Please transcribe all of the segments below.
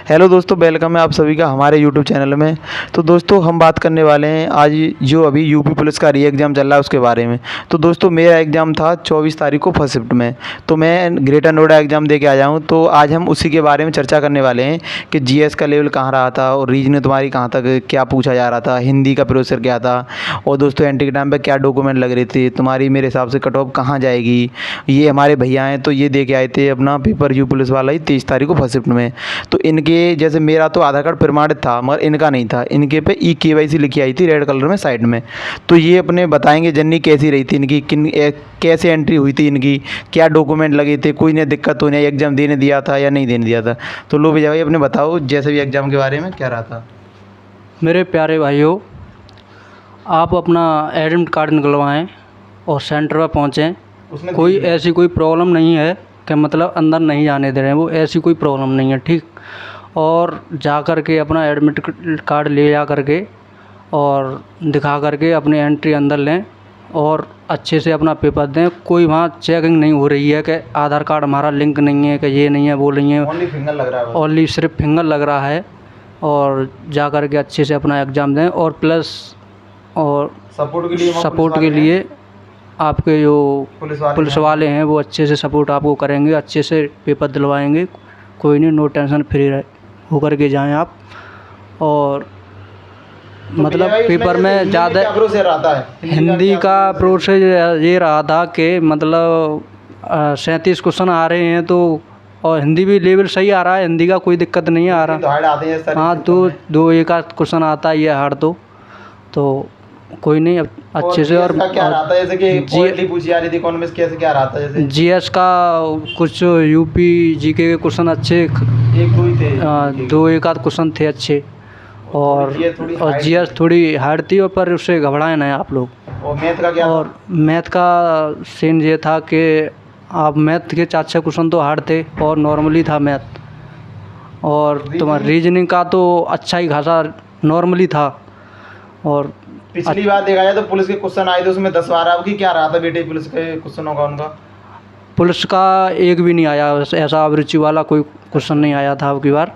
Hello दोस्तों, welcome है आप सभी का हमारे यूट्यूब चैनल में। तो दोस्तों हम बात करने वाले हैं आज जो अभी यूपी पुलिस का री एग्ज़ाम चल रहा है उसके बारे में। तो दोस्तों मेरा एग्ज़ाम था 24 तारीख को फर्स्ट शिफ्ट में। तो मैं ग्रेटर नोएडा एग्ज़ाम दे के आया हूँ। तो आज हम उसी के बारे में चर्चा करने वाले हैं कि जीएस का लेवल कहाँ रहा था और रीजनिंग तुम्हारी कहाँ तक क्या पूछा जा रहा था, हिंदी का प्रोसेसर क्या था, और दोस्तों एंट्री के टाइम पर क्या डॉक्यूमेंट लग रहे थे, तुम्हारी मेरे हिसाब से कट ऑफ कहाँ जाएगी। ये हमारे भैया हैं तो ये दे के आए थे अपना पेपर यू पुलिस वाला ही 23 तारीख को फर्स्ट शिफ्ट में। तो इनके जैसे मेरा तो आधार कार्ड प्रमाणित था मगर इनका नहीं था। इनके पे ई-केवाईसी लिखी आई थी रेड कलर में साइड में। तो ये अपने बताएंगे जर्नी कैसी रही थी इनकी, कैसे एंट्री हुई थी इनकी, क्या डॉक्यूमेंट लगे थे, कोई नहीं दिक्कत तो नहीं, एग्ज़ाम देने दिया था या नहीं देने दिया था। तो लो भैया भाई अपने बताओ जैसे भी एग्ज़ाम के बारे में क्या रहा था। मेरे प्यारे भाइयों, आप अपना एडमिट कार्ड निकलवाएं और सेंटर पर पहुँचें। कोई ऐसी कोई प्रॉब्लम नहीं है कि मतलब अंदर नहीं जाने दे रहे हैं, वो ऐसी कोई प्रॉब्लम नहीं है, ठीक। और जा कर के अपना एडमिट कार्ड ले जा कर के और दिखा कर के अपनी एंट्री अंदर लें और अच्छे से अपना पेपर दें। कोई वहाँ चेकिंग नहीं हो रही है कि आधार कार्ड हमारा लिंक नहीं है, कि ये नहीं है, वो नहीं है। ओनली फिंगर लग रहा है, ओनली सिर्फ फिंगर लग रहा है। और जा कर के अच्छे से अपना एग्ज़ाम दें और प्लस और सपोर्ट के लिए आपके जो पुलिस वाले हैं वो अच्छे से सपोर्ट आपको करेंगे, अच्छे से पेपर दिलवाएंगे। कोई नहीं, नो टेंशन, फ्री होकर के जाएं आप। और तो मतलब पेपर में ज़्यादा हिंदी का प्रोसेस ये रहा था कि मतलब 37 क्वेश्चन आ रहे हैं तो, और हिंदी भी लेवल सही आ रहा है, हिंदी का कोई दिक्कत नहीं आ रहा। हाँ, दो एक आध क्वेश्चन आता है ये हार्ड तो कोई नहीं, अच्छे से। और क्या रहा था जैसे कि पोएट्री पूछी जा रही थी, इकोनॉमिक्स कैसे क्या रहा था जैसे जीएस का कुछ यूपी जीके के क्वेश्चन अच्छे एक दो ही थे, दो एक आध क्वेश्चन थे अच्छे। और जीएस थोड़ी हार्ड थी, और पर उससे घबराए ना आप लोग। और मैथ का क्या और मैथ का सीन ये था कि आप मैथ के 4-6 क्वेश्चन तो हार्ड थे और नॉर्मली था मैथ। और तुम्हारा रीजनिंग का तो अच्छा ही खासा नॉर्मली था। और पिछली बार देखा जाए तो पुलिस के क्वेश्चन आए थे उसमें 10-12 की क्या रहा था बेटे पुलिस के क्वेश्चनों का उनका? पुलिस का एक भी नहीं आया, ऐसा अभिरुचि वाला कोई क्वेश्चन नहीं आया था अब की बार।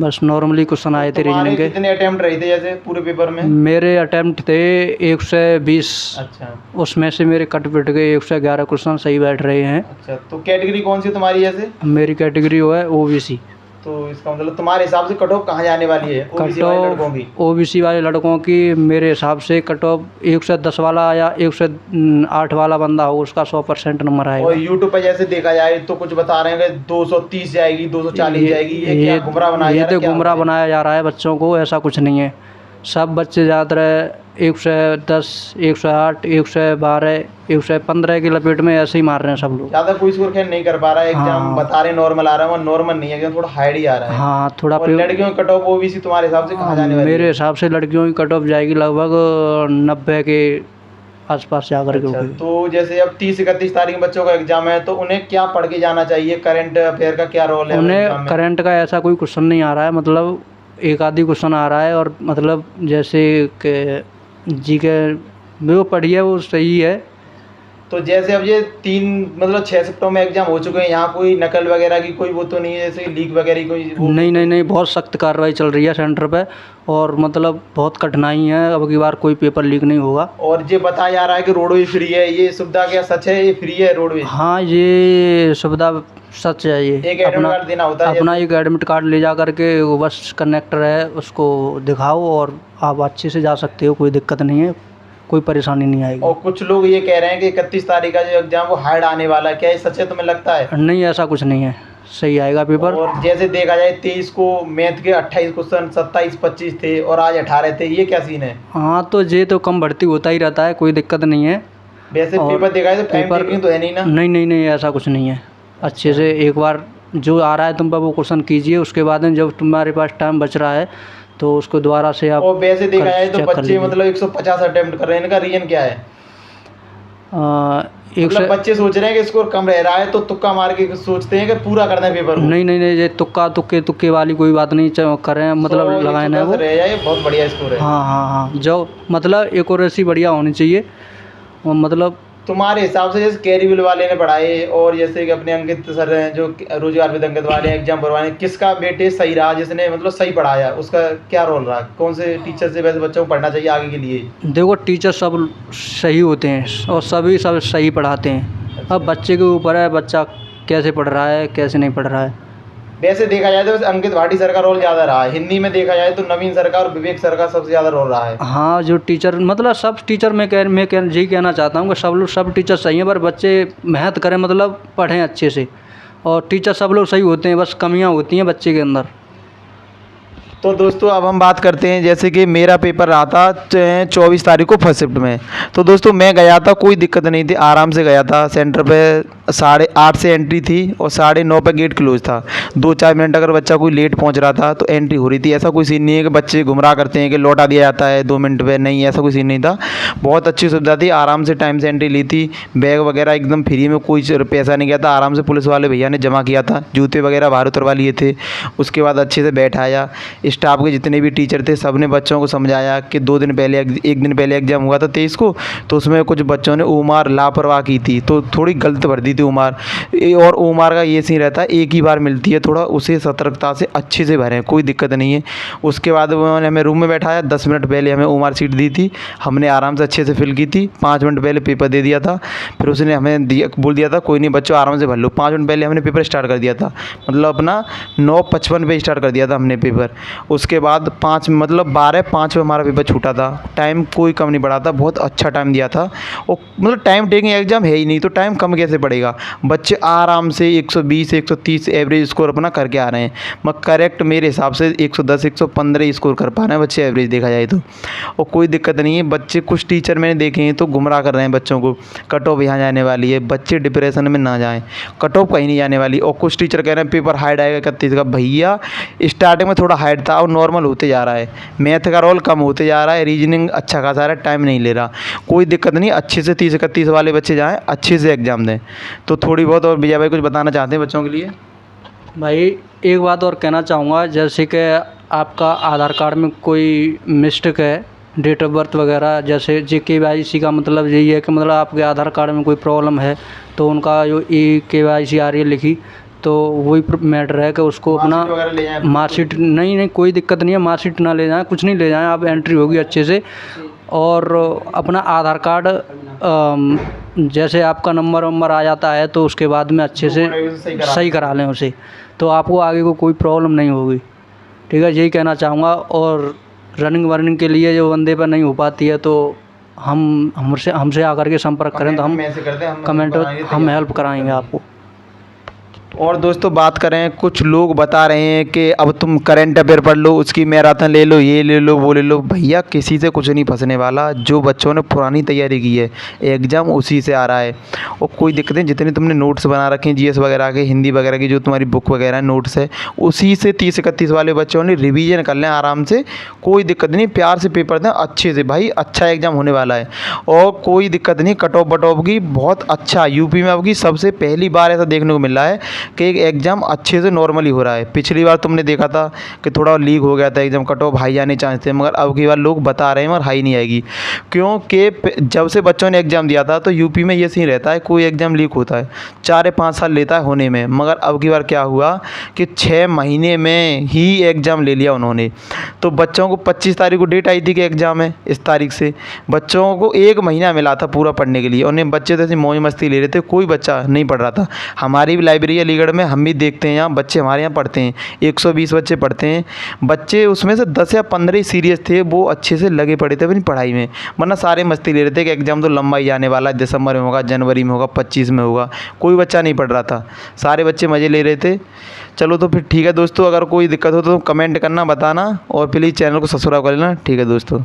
बस नॉर्मली क्वेश्चन आए थे रीजनिंग के। कितने अटेम्प्ट रहे थे जैसे पूरे पेपर में? मेरे अटेम्प्ट थे 120। अच्छा। उसमें से मेरे कट पिट गए 111 क्वेश्चन सही बैठ रहे हैं। अच्छा, तो कैटेगरी कौन सी तुम्हारी जैसे? मेरी कैटेगरी वो है ओबीसी। तो इसका मतलब तुम्हारे हिसाब से कट ऑफ कहाँ जाने वाली है ओबीसी वाले लड़कों की? ओबीसी वाले लड़कों की मेरे हिसाब से कट ऑफ 110 वाला या 108 वाला बंदा हो उसका 100% नंबर आएगा। और यूट्यूब पर जैसे देखा जाए तो कुछ बता रहे हैं कि 230 जाएगी, 240 जाएगी। ये गुमराह बनाया जा रहा है? ये तो गुमराह बनाया जा रहा है बच्चों को, ऐसा कुछ नहीं है। सब बच्चे ज़्यादातर 110, 108, 112, 115 की लपेट में ऐसे ही मार रहे हैं सब लोग। ज़्यादा कोई स्कोर नहीं कर पा रहा है। एग्जाम बता रहे नॉर्मल आ रहा है, वो नॉर्मल नहीं है, थोड़ा हाइड ही आ रहा है। हाँ, थोड़ा। और लड़कियों की कट ऑफ ओबीसी तुम्हारे हिसाब से कहाँ जाने वाली है? मेरे हिसाब से लड़कियों की कट ऑफ जाएगी लगभग 90 के आसपास जाकर के। तो जैसे अब 30-31 तारीख बच्चों का एग्जाम है तो उन्हें क्या पढ़ के जाना चाहिए? करंट अफेयर का क्या रोल है? उन्हें करंट का ऐसा कोई क्वेश्चन नहीं आ रहा है, मतलब एक आधी क्वेश्चन आ रहा है। और मतलब जैसे कि जी के वो पढ़िए वो सही है। तो जैसे अब ये 6 शिफ्टों में एग्जाम हो चुके हैं, यहाँ कोई नकल वगैरह की कोई वो तो नहीं है जैसे लीक वगैरह की कोई नहीं, बहुत सख्त कार्रवाई चल रही है सेंटर पे। और मतलब बहुत कठिनाई है, अब की बार कोई पेपर लीक नहीं होगा। और ये बताया जा रहा है कि रोडवेज फ्री है, ये सुविधा क्या सच है? ये फ्री है रोडवेज? हाँ, ये सुविधा सच है। ये एक एडमिट कार्ड देना होता है, अपना एक एडमिट कार्ड ले जा करके वो बस कनेक्टर है उसको दिखाओ और आप अच्छे से जा सकते हो, कोई दिक्कत नहीं है, कोई परेशानी नहीं आएगी। और कुछ लोग ये कह रहे हैं कि 31 तारीख का जो एग्जाम वो हार्ड आने वाला है, क्या ये सच है तुम्हें लगता है? नहीं, ऐसा कुछ नहीं है, सही आएगा पेपर। और जैसे देखा जाए 23 को मैथ के 28 क्वेश्चन, 27-25 थे और आज 18 थे, ये क्या सीन है? हाँ, तो ये तो कम भर्ती होता ही रहता है, कोई दिक्कत नहीं है। वैसे पेपर देखा जाए तो टाइम टेकिंग तो है नहीं ना? नहीं, ऐसा कुछ नहीं है। अच्छे से एक बार जो आ रहा है तुम पर वो क्वेश्चन कीजिए, उसके बाद में जब तुम्हारे पास टाइम बच रहा है तो उसको दोबारा से आप। और वैसे देखा जाए तो बच्चे मतलब 150 अटेम्प्ट कर रहे हैं, इनका रीजन क्या है? मतलब बच्चे सोच रहे हैं कि स्कोर कम रह रहा है तो तुक्का मार के सोचते हैं कि पूरा करना है पेपर। नहीं, ये तुक्के वाली कोई बात नहीं कर रहे हैं, मतलब लगाए ना वो रह जाए, बहुत बढ़िया स्कोर है। हाँ, जो मतलब एक्यूरेसी बढ़िया होनी चाहिए। मतलब तुम्हारे हिसाब से जैसे कैरीबिल वाले ने पढ़ाए और जैसे कि अपने अंकित सर हैं जो रोजगार विद अंकित वाले एग्जाम भरवाने, किसका बेटे सही रहा जिसने मतलब सही पढ़ाया, उसका क्या रोल रहा, कौन से टीचर से वैसे बच्चों को पढ़ना चाहिए आगे के लिए? देखो टीचर सब सही होते हैं और सभी सब सही पढ़ाते हैं। अब बच्चे के ऊपर है, बच्चा कैसे पढ़ रहा है कैसे नहीं पढ़ रहा है। वैसे देखा जाए तो वैसे अंकित भाटी सर का रोल ज़्यादा रहा है, हिंदी में देखा जाए तो नवीन सर का और विवेक सर का सबसे ज़्यादा रोल रहा है। हाँ, जो टीचर मतलब सब टीचर मैं यही कहना चाहता हूँ कि सब टीचर सही हैं, पर बच्चे मेहनत करें, मतलब पढ़ें अच्छे से। और टीचर सब लोग सही होते हैं, बस कमियाँ होती हैं बच्चे के अंदर। तो दोस्तों अब हम बात करते हैं, जैसे कि मेरा पेपर रहा था 24 तारीख को फर्स्ट शिफ्ट में। तो दोस्तों मैं गया था, कोई दिक्कत नहीं थी, आराम से गया था। सेंटर पे 8:30 से एंट्री थी और 9:30 पे गेट क्लोज था। 2-4 मिनट अगर बच्चा कोई लेट पहुंच रहा था तो एंट्री हो रही थी। ऐसा कोई सीन नहीं है कि बच्चे गुमराह करते हैं कि लौटा दिया जाता है 2 मिनट पे, नहीं, ऐसा कोई सीन नहीं था। बहुत अच्छी सुविधा थी, आराम से टाइम से एंट्री ली थी। बैग वगैरह एकदम फ्री में, कोई पैसा नहीं गया था, आराम से पुलिस वाले भैया ने जमा किया था। जूते वगैरह बाहर उतरवा लिए थे। उसके बाद अच्छे से बैठाया। स्टाफ के जितने भी टीचर थे सब ने बच्चों को समझाया कि 2 दिन पहले, 1 दिन पहले एग्ज़ाम हुआ था 23 को, तो उसमें कुछ बच्चों ने ओमार लापरवाह की थी तो थोड़ी गलत भर दी थी ओमार। और ओमार का ये सीन रहता है, एक ही बार मिलती है, थोड़ा उसे सतर्कता से अच्छे से भरें, कोई दिक्कत नहीं है। उसके बाद उन्होंने हमें रूम में बैठाया, 10 मिनट पहले हमें ओमार सीट दी थी, हमने आराम से अच्छे से फिल की थी। 5 मिनट पहले पेपर दे दिया था, फिर उसने हमें बोल दिया था कोई नहीं बच्चों आराम से भर लो। 5 मिनट पहले हमने पेपर स्टार्ट कर दिया था, मतलब अपना 9:55 पे स्टार्ट कर दिया था हमने पेपर। उसके बाद 12:05 पे हमारा पेपर छूटा था। टाइम कोई कम नहीं पड़ा था, बहुत अच्छा टाइम दिया था। और मतलब टाइम टेकिंग एग्ज़ाम है ही नहीं तो टाइम कम कैसे पड़ेगा। बच्चे आराम से 120 से 130 एवरेज स्कोर अपना करके आ रहे हैं। मैं करेक्ट मेरे हिसाब से 110 115 स्कोर कर पा रहे हैं बच्चे एवरेज देखा जाए तो। और कोई दिक्कत नहीं है। बच्चे कुछ टीचर मैंने देखे हैं तो गुमराह कर रहे हैं बच्चों को, कट ऑफ यहाँ जाने वाली है, बच्चे डिप्रेशन में ना जाएँ, कट ऑफ कहीं नहीं जाने वाली। और कुछ टीचर कह रहे हैं पेपर हार्ड आएगा 31 का। भैया स्टार्टिंग में थोड़ा हार्ड था और नॉर्मल होते जा रहा है। मैथ का रोल कम होते जा रहा है, रीजनिंग अच्छा खासा आ रहा है, टाइम नहीं ले रहा। कोई दिक्कत नहीं, अच्छे से 30-31 वाले बच्चे जाएँ, अच्छे से एग्ज़ाम दें। तो थोड़ी बहुत और विजय भाई कुछ बताना चाहते हैं बच्चों के लिए? भाई एक बात और कहना चाहूँगा, जैसे कि आपका आधार कार्ड में कोई मिस्टेक है, डेट ऑफ बर्थ वगैरह, जैसे JKYC का मतलब यही है कि मतलब आपके आधार कार्ड में कोई प्रॉब्लम है तो उनका जो EKYC आ रही है लिखी, तो वही मैटर है कि उसको अपना मार्कशीट, नहीं कोई दिक्कत नहीं है, मार्कशीट ना ले जाएं, कुछ नहीं ले जाएं, आप एंट्री होगी अच्छे से। और अपना आधार कार्ड जैसे आपका नंबर आ जाता है तो उसके बाद में अच्छे से सही करा लें उसे, तो आपको आगे को कोई प्रॉब्लम नहीं होगी। ठीक है, यही कहना चाहूँगा। और रनिंग के लिए जो बंदे पर नहीं हो पाती है तो हमसे आकर के संपर्क करें तो हम कमेंट हम हेल्प कराएंगे आपको। और दोस्तों बात करें, कुछ लोग बता रहे हैं कि अब तुम करंट अफेयर पढ़ लो, उसकी मैराथन ले लो, ये ले लो वो ले लो। भैया किसी से कुछ नहीं फंसने वाला। जो बच्चों ने पुरानी तैयारी की है एग्ज़ाम उसी से आ रहा है। और कोई दिक्कत नहीं, जितने तुमने नोट्स बना रखे हैं GS वगैरह के, हिंदी वगैरह की जो तुम्हारी बुक वगैरह नोट्स है, उसी से 30-31 वाले बच्चों ने रिवीजन कर लें आराम से। कोई दिक्कत नहीं, प्यार से पेपर दें अच्छे से, भाई अच्छा एग्ज़ाम होने वाला है। और कोई दिक्कत नहीं, कट ऑफ बट ऑफ की बहुत अच्छा यूपी में अब की सबसे पहली बार ऐसा देखने को मिल रहा है कि एक एग्ज़ाम अच्छे से नॉर्मली हो रहा है। पिछली बार तुमने देखा था कि थोड़ा लीक हो गया था एग्ज़ाम, कट ऑफ हाई आने चांस थे, मगर अब की बार लोग बता रहे हैं और हाई नहीं आएगी। क्योंकि जब से बच्चों ने एग्ज़ाम दिया था तो यूपी में ये सीन रहता है, कोई एग्ज़ाम लीक होता है 4 या 5 साल लेता है होने में, मगर अब की बार क्या हुआ कि 6 महीने में ही एग्ज़ाम ले लिया उन्होंने। तो बच्चों को 25 तारीख को डेट आई थी कि एग्ज़ाम है, इस तारीख से बच्चों को 1 महीना मिला था पूरा पढ़ने के लिए। उन्हें बच्चे तो ऐसी मौज मस्ती ले रहे थे, कोई बच्चा नहीं पढ़ रहा था। हमारी भी लाइब्रेरी है अलीगढ़ में, हम भी देखते हैं यहाँ बच्चे हमारे यहाँ पढ़ते हैं, 120 बच्चे पढ़ते हैं। बच्चे उसमें से 10 या 15 ही सीरियस थे, वो अच्छे से लगे पड़े थे अपनी पढ़ाई में, वरना सारे मस्ती ले रहे थे कि एग्ज़ाम तो लंबा ही आने वाला है, दिसंबर में होगा, जनवरी में होगा, 25 में होगा। कोई बच्चा नहीं पढ़ रहा था, सारे बच्चे मज़े ले रहे थे। चलो तो फिर ठीक है दोस्तों, अगर कोई दिक्कत हो तो कमेंट करना, बताना, और प्लीज़ चैनल को सब्सक्राइब कर लेना। ठीक है दोस्तों।